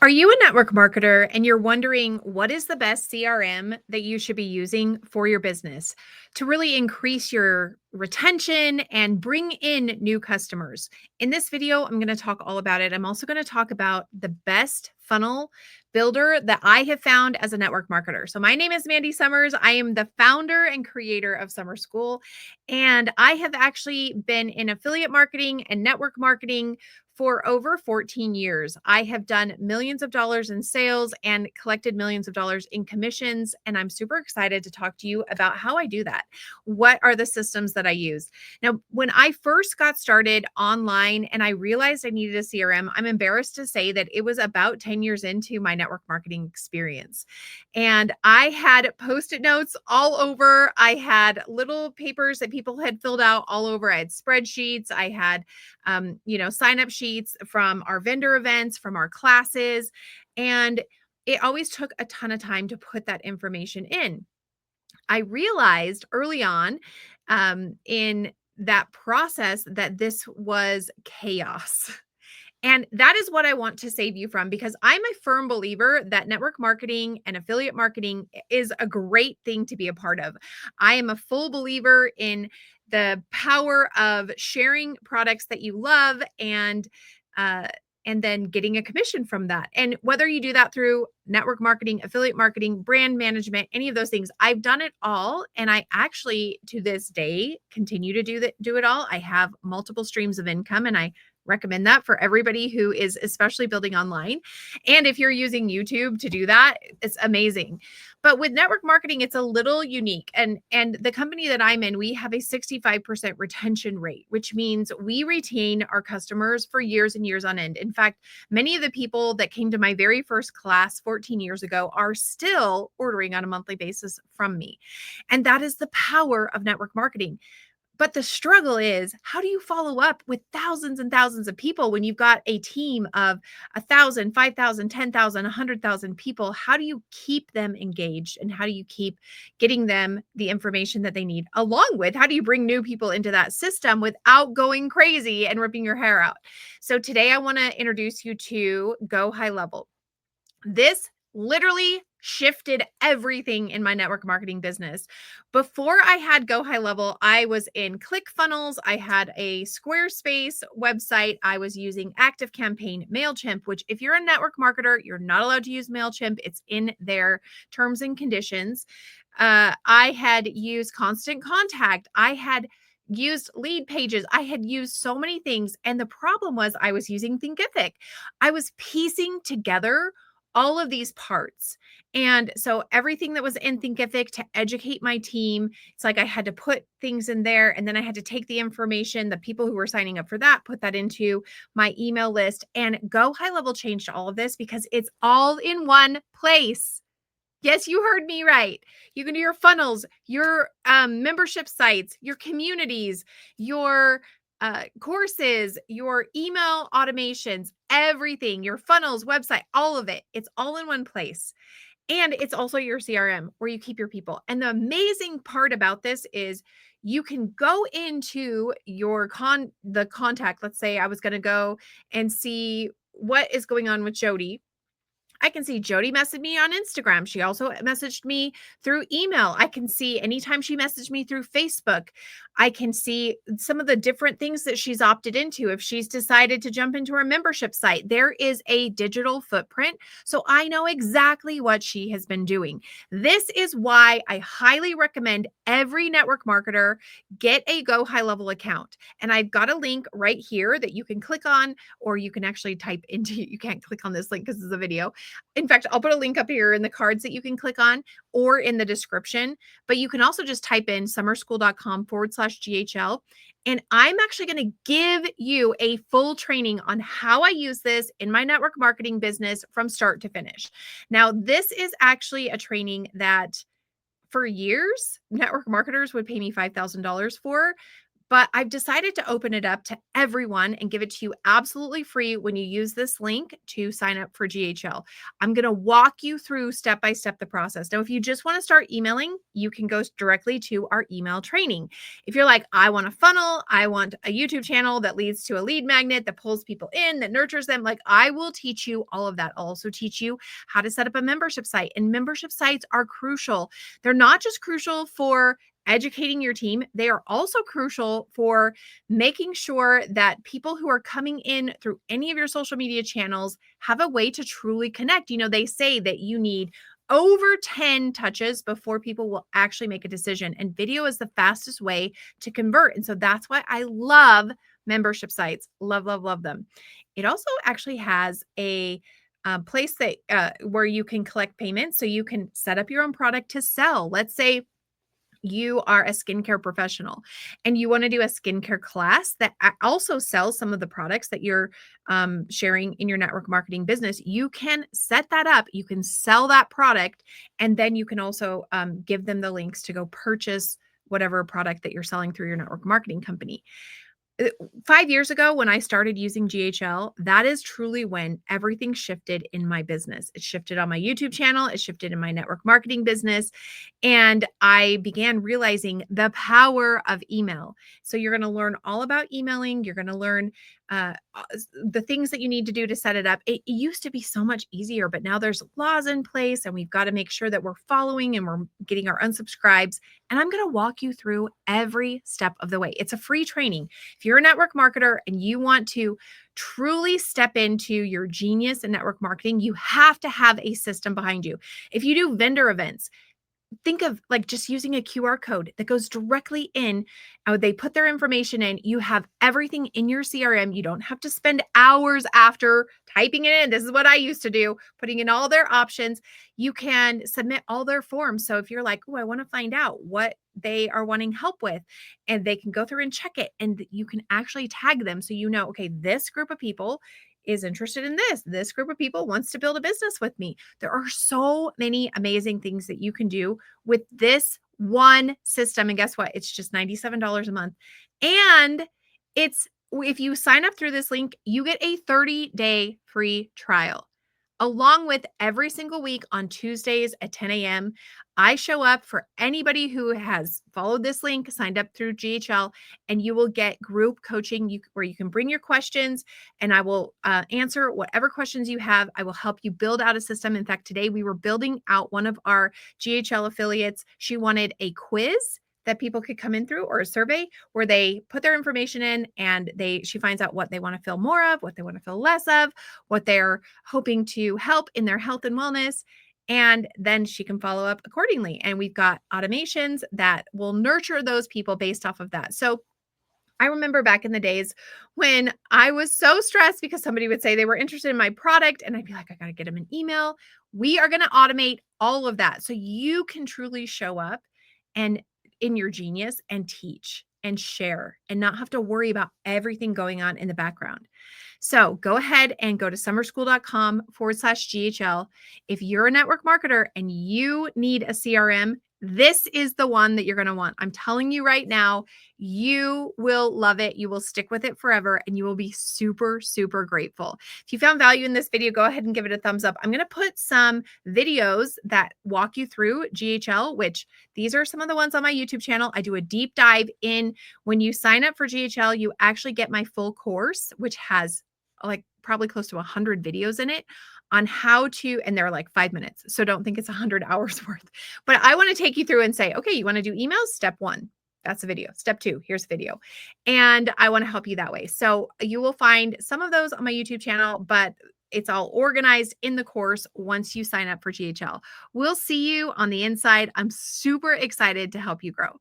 Are you a network marketer and you're wondering what is the best CRM that you should be using for your business to really increase your retention and bring in new customers? In this video, I'm going to talk all about it. I'm also going to talk about the best funnel builder that I have found as a network marketer. So, my name is Mandy Sommers. I am the founder and creator of Summer School, and I have actually been in affiliate marketing and network marketing for over 14 years. I have done millions of dollars in sales and collected millions of dollars in commissions. And I'm super excited to talk to you about how I do that. What are the systems that I use? Now, when I first got started online and I realized I needed a CRM, I'm embarrassed to say that it was about 10 years into my network marketing experience. And I had post-it notes all over. I had little papers that people had filled out all over. I had spreadsheets. I had sign up sheets from our vendor events, from our classes. And it always took a ton of time to put that information in. I realized early on in that process that this was chaos. And that is what I want to save you from, because I'm a firm believer that network marketing and affiliate marketing is a great thing to be a part of. I am a full believer in the power of sharing products that you love uh, and then getting a commission from that. And whether you do that through network marketing, affiliate marketing, brand management, any of those things, I've done it all. And I actually, to this day, continue to do it all. I have multiple streams of income, and I recommend that for everybody who is especially building online. And if you're using YouTube to do that, it's amazing. But with network marketing, it's a little unique. And the company that I'm in, we have a 65% retention rate, which means we retain our customers for years and years on end. In fact, many of the people that came to my very first class 14 years ago are still ordering on a monthly basis from me. And that is the power of network marketing. But the struggle is, how do you follow up with thousands and thousands of people when you've got a team of 1,000, 5,000, 10,000, 100,000 people? How do you keep them engaged, and how do you keep getting them the information that they need? Along with, how do you bring new people into that system without going crazy and ripping your hair out? So today I want to introduce you to Go High Level. This literally shifted everything in my network marketing business. Before I had Go High Level, I was in ClickFunnels. I had a Squarespace website. I was using ActiveCampaign, MailChimp, which if you're a network marketer, you're not allowed to use MailChimp. It's in their terms and conditions. I had used Constant Contact. I had used Lead Pages. I had used so many things. And the problem was I was using Thinkific. I was piecing together all of these parts. And so everything that was in Thinkific to educate my team, it's like I had to put things in there, and then I had to take the information, the people who were signing up for that, put that into my email list. And Go High Level changed all of this because it's all in one place. Yes, you heard me right. You can do your funnels, your membership sites, your communities, your courses, your email automations, everything, your funnels, website, all of it. It's all in one place. And it's also your CRM where you keep your people. And the amazing part about this is you can go into your the contact. Let's say I was going to go and see what is going on with Jody. I can see Jody messaged me on Instagram. She also messaged me through email. I can see anytime she messaged me through Facebook. I can see some of the different things that she's opted into. If she's decided to jump into her membership site, there is a digital footprint. So I know exactly what she has been doing. This is why I highly recommend every network marketer get a Go High Level account. And I've got a link right here that you can click on, or you can actually type into, you can't click on this link because it's a video. In fact, I'll put a link up here in the cards that you can click on or in the description, but you can also just type in summerschool.com/GHL. And I'm actually going to give you a full training on how I use this in my network marketing business from start to finish. Now, this is actually a training that for years, network marketers would pay me $5,000 for. But I've decided to open it up to everyone and give it to you absolutely free when you use this link to sign up for GHL. I'm going to walk you through step by step the process. Now, if you just want to start emailing, you can go directly to our email training. If you're like, I want a funnel, I want a YouTube channel that leads to a lead magnet that pulls people in, that nurtures them, like I will teach you all of that. I'll also teach you how to set up a membership site. And membership sites are crucial. They're not just crucial for educating your team, they are also crucial for making sure that people who are coming in through any of your social media channels have a way to truly connect. They say that you need over 10 touches before people will actually make a decision, and video is the fastest way to convert. And so that's why I love membership sites. Love, love, love them. It also actually has a place that where you can collect payments, so you can set up your own product to sell. Let's say you are a skincare professional and you want to do a skincare class that also sells some of the products that you're sharing in your network marketing business. You can set that up. You can sell that product, and then you can also give them the links to go purchase whatever product that you're selling through your network marketing company. 5 years ago, when I started using GHL, that is truly when everything shifted in my business. It shifted on my YouTube channel, it shifted in my network marketing business, and I began realizing the power of email. So, you're going to learn all about emailing. You're going to learn the things that you need to do to set it up. It used to be so much easier, but now there's laws in place, and we've got to make sure that we're following and we're getting our unsubscribes. And I'm going to walk you through every step of the way. It's a free training. If you're a network marketer and you want to truly step into your genius in network marketing, you have to have a system behind you. If you do vendor events, think of like just using a QR code that goes directly in. They put their information in. You have everything in your CRM. You don't have to spend hours after typing it in. This is what I used to do, putting in all their options. You can submit all their forms. So if you're like, oh, I want to find out what they are wanting help with, and they can go through and check it, and you can actually tag them. So okay, this group of people is interested in this. This group of people wants to build a business with me. There are so many amazing things that you can do with this one system. And guess what? It's just $97 a month. And if you sign up through this link, you get a 30-day free trial. Along with every single week on Tuesdays at 10 a.m., I show up for anybody who has followed this link, signed up through GHL, and you will get group coaching where you can bring your questions, and I will answer whatever questions you have. I will help you build out a system. In fact, today we were building out one of our GHL affiliates. She wanted a quiz that people could come in through, or a survey where they put their information in, and she finds out what they want to feel more of, what they want to feel less of, what they're hoping to help in their health and wellness. And then she can follow up accordingly. And we've got automations that will nurture those people based off of that. So I remember back in the days when I was so stressed because somebody would say they were interested in my product, and I'd be like, I got to get them an email. We are going to automate all of that so you can truly show up and in your genius and teach and share and not have to worry about everything going on in the background. So go ahead and go to summerschool.com/GHL. If you're a network marketer and you need a CRM, this is the one that you're going to want. I'm telling you right now, you will love it. You will stick with it forever, and you will be super, super grateful. If you found value in this video, go ahead and give it a thumbs up. I'm going to put some videos that walk you through GHL, which these are some of the ones on my YouTube channel. I do a deep dive in. When you sign up for GHL, you actually get my full course, which has like probably close to 100 videos in it on how to, and they're like 5 minutes. So don't think it's 100 hours worth, but I want to take you through and say, okay, you want to do emails? Step 1, that's a video. Step 2, here's a video. And I want to help you that way. So you will find some of those on my YouTube channel, but it's all organized in the course once you sign up for GHL. We'll see you on the inside. I'm super excited to help you grow.